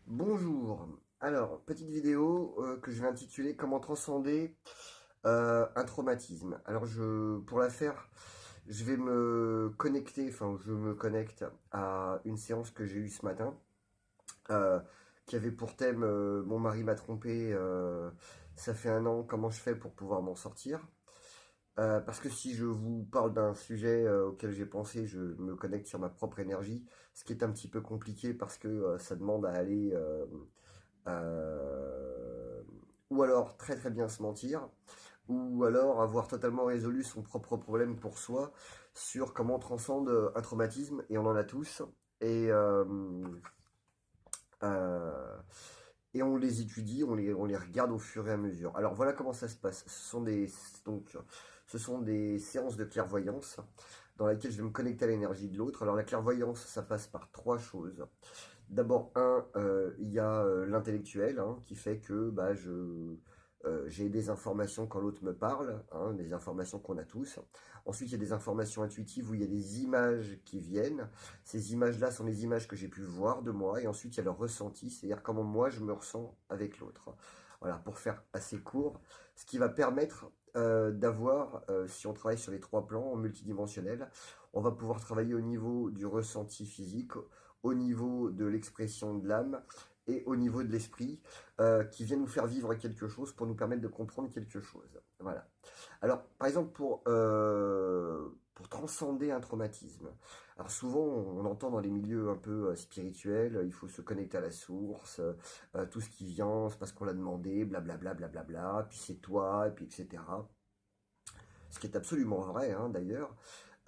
Bonjour. Alors, petite vidéo que je vais intituler Comment transcender un traumatisme. Alors, pour la faire, je vais me connecter, enfin, je me connecte à une séance que j'ai eue ce matin, euh, qui avait pour thème Mon mari m'a trompé, ça fait un an, comment je fais pour pouvoir m'en sortir? Parce que si je vous parle d'un sujet auquel j'ai pensé, je me connecte sur ma propre énergie, ce qui est un petit peu compliqué parce que ça demande à aller euh, ou alors très très bien se mentir, ou alors avoir totalement résolu son propre problème pour soi sur comment on transcende un traumatisme, et on en a tous, et, euh, euh, et on les étudie, on les regarde au fur et à mesure. Alors voilà comment ça se passe. Ce sont des séances de clairvoyance dans lesquelles je vais me connecter à l'énergie de l'autre. Alors la clairvoyance, ça passe par trois choses. D'abord, il y a l'intellectuel, hein, qui fait que j'ai des informations quand l'autre me parle, hein, des informations qu'on a tous. Ensuite, il y a des informations intuitives où il y a des images qui viennent. Ces images-là sont les images que j'ai pu voir de moi. Et ensuite, il y a le ressenti, c'est-à-dire comment moi je me ressens avec l'autre. Voilà, pour faire assez court, ce qui va permettre d'avoir, si on travaille sur les trois plans multidimensionnels, on va pouvoir travailler au niveau du ressenti physique, au niveau de l'expression de l'âme et au niveau de l'esprit, qui vient nous faire vivre quelque chose pour nous permettre de comprendre quelque chose. Voilà. Alors, par exemple, pour transcender un traumatisme, alors souvent on entend dans les milieux un peu spirituels, il faut se connecter à la source, tout ce qui vient, c'est parce qu'on l'a demandé, blablabla, blablabla, puis c'est toi, et puis etc. Ce qui est absolument vrai, hein, d'ailleurs.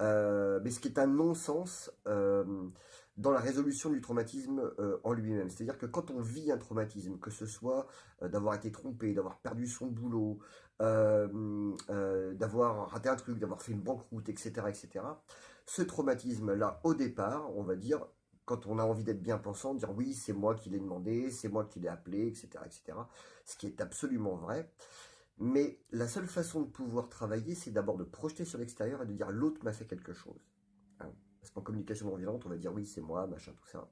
Mais ce qui est un non-sens dans la résolution du traumatisme en lui-même. C'est-à-dire que quand on vit un traumatisme, que ce soit d'avoir été trompé, d'avoir perdu son boulot, d'avoir raté un truc, d'avoir fait une banqueroute, etc., etc., ce traumatisme-là, au départ, on va dire, quand on a envie d'être bien pensant, dire oui, c'est moi qui l'ai demandé, c'est moi qui l'ai appelé, etc., etc., ce qui est absolument vrai. Mais la seule façon de pouvoir travailler, c'est d'abord de projeter sur l'extérieur et de dire l'autre m'a fait quelque chose. Hein. Parce qu'en communication non violente, on va dire oui, c'est moi, machin, tout ça.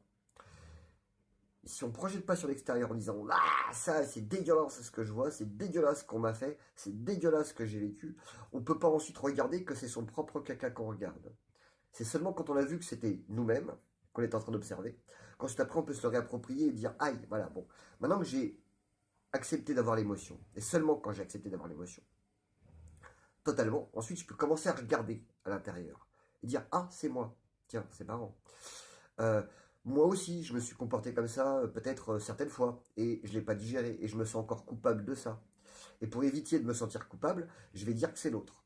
Et si on ne projette pas sur l'extérieur en disant ah, ça, c'est dégueulasse ce que je vois, c'est dégueulasse ce qu'on m'a fait, c'est dégueulasse ce que j'ai vécu, on ne peut pas ensuite regarder que c'est son propre caca qu'on regarde. C'est seulement quand on a vu que c'était nous-mêmes, qu'on est en train d'observer, qu'ensuite après on peut se le réapproprier et dire aïe, voilà, bon, maintenant que j'ai accepté d'avoir l'émotion, et seulement quand j'ai accepté d'avoir l'émotion, totalement. Ensuite, je peux commencer à regarder à l'intérieur et dire ah, c'est moi. Tiens, c'est marrant. Euh, Moi aussi, je me suis comporté comme ça, peut-être certaines fois, et je ne l'ai pas digéré, et je me sens encore coupable de ça. Et pour éviter de me sentir coupable, je vais dire que c'est l'autre.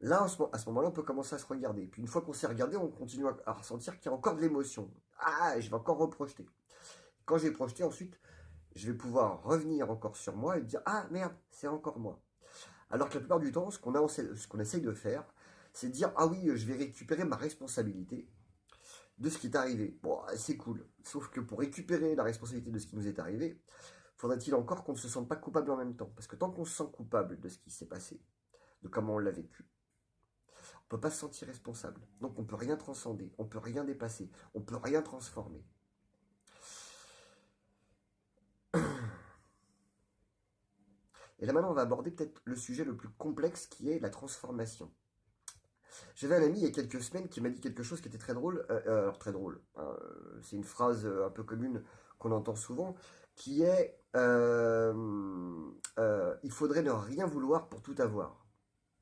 Là, à ce moment-là, on peut commencer à se regarder. Puis une fois qu'on s'est regardé, on continue à ressentir qu'il y a encore de l'émotion. Ah, je vais encore reprojeter. Quand j'ai projeté, ensuite, je vais pouvoir revenir encore sur moi et me dire ah merde, c'est encore moi. Alors que la plupart du temps, ce qu'on essaye de faire, c'est de dire ah oui, je vais récupérer ma responsabilité de ce qui est arrivé. Bon, c'est cool. Sauf que pour récupérer la responsabilité de ce qui nous est arrivé, faudrait-il encore qu'on ne se sente pas coupable en même temps. Parce que tant qu'on se sent coupable de ce qui s'est passé, de comment on l'a vécu, on ne peut pas se sentir responsable. Donc on ne peut rien transcender, on ne peut rien dépasser, on ne peut rien transformer. Et là maintenant, on va aborder peut-être le sujet le plus complexe qui est la transformation. J'avais un ami il y a quelques semaines qui m'a dit quelque chose qui était très drôle. Alors très drôle, hein, c'est une phrase un peu commune qu'on entend souvent, qui est il faudrait ne rien vouloir pour tout avoir.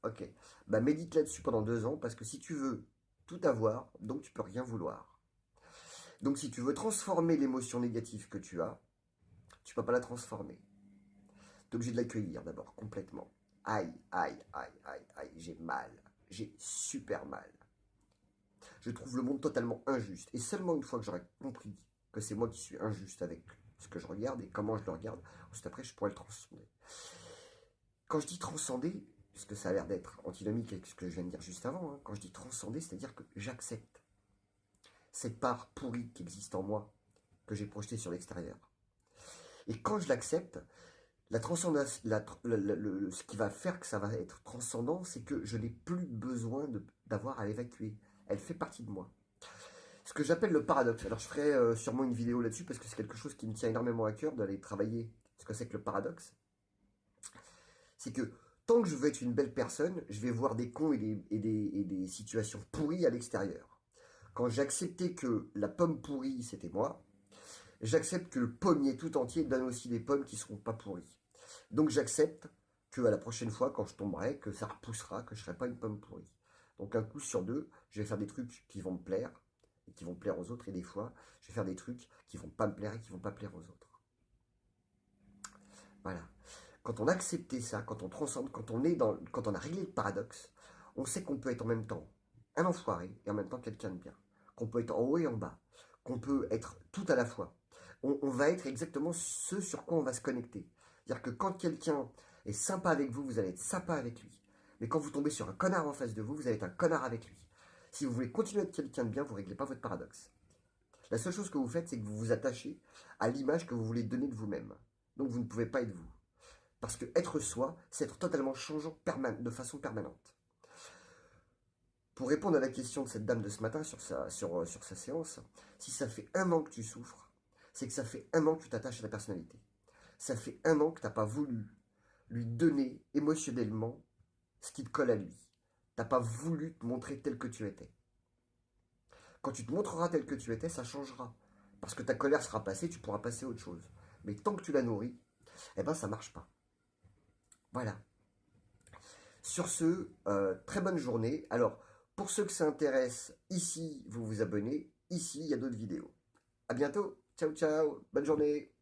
Ok, bah médite là-dessus pendant 2 ans parce que si tu veux tout avoir, donc tu peux rien vouloir. Donc si tu veux transformer l'émotion négative que tu peux pas la transformer. Tu es obligé de l'accueillir d'abord complètement. Aïe, aïe, aïe, aïe, aïe, j'ai mal, j'ai super mal. Je trouve le monde totalement injuste. Et seulement une fois que j'aurai compris que c'est moi qui suis injuste avec ce que je regarde et comment je le regarde, ensuite après je pourrai le transcender. Quand je dis transcender, puisque ça a l'air d'être antinomique avec ce que je viens de dire juste avant, hein, quand je dis transcender, c'est-à-dire que j'accepte cette part pourrie qui existe en moi, que j'ai projetée sur l'extérieur. Et quand je l'accepte, la transcendance, ce qui va faire que ça va être transcendant, c'est que je n'ai plus besoin d'avoir à l'évacuer. Elle fait partie de moi. ce que j'appelle le paradoxe. Alors je ferai sûrement une vidéo là-dessus parce que c'est quelque chose qui me tient énormément à cœur d'aller travailler ce que c'est que le paradoxe. C'est que tant que je veux être une belle personne, je vais voir des cons et des situations pourries à l'extérieur. Quand j'ai accepté que la pomme pourrie, c'était moi, j'accepte que le pommier tout entier donne aussi des pommes qui ne seront pas pourries. Donc j'accepte que à la prochaine fois, quand je tomberai, que ça repoussera, que je ne serai pas une pomme pourrie. Donc un coup sur deux, je vais faire des trucs qui vont me plaire, et qui vont plaire aux autres, et des fois, je vais faire des trucs qui vont pas me plaire et qui vont pas plaire aux autres. Voilà. Quand on a accepté ça, quand on transcende, quand on a réglé le paradoxe, on sait qu'on peut être en même temps un enfoiré et en même temps quelqu'un de bien. Qu'on peut être en haut et en bas. Qu'on peut être tout à la fois. On va être exactement ce sur quoi on va se connecter. C'est-à-dire que quand quelqu'un est sympa avec vous, vous allez être sympa avec lui. Mais quand vous tombez sur un connard en face de vous, vous allez être un connard avec lui. Si vous voulez continuer à être quelqu'un de bien, vous ne réglez pas votre paradoxe. La seule chose que vous faites, c'est que vous vous attachez à l'image que vous voulez donner de vous-même. Donc vous ne pouvez pas être vous. Parce que être soi, c'est être totalement changeant de façon permanente. Pour répondre à la question de cette dame de ce matin sur sa séance, si ça fait un an que tu souffres, c'est que ça fait un an que tu t'attaches à la personnalité. Ça fait un an que tu n'as pas voulu lui donner émotionnellement ce qui te colle à lui. Tu n'as pas voulu te montrer tel que tu étais. Quand tu te montreras tel que tu étais, ça changera. Parce que ta colère sera passée, tu pourras passer à autre chose. Mais tant que tu la nourris, eh ben ça ne marche pas. Voilà. Sur ce, très bonne journée. Alors, pour ceux que ça intéresse, ici, vous vous abonnez. Ici, il y a d'autres vidéos. À bientôt. Ciao, ciao. Bonne journée.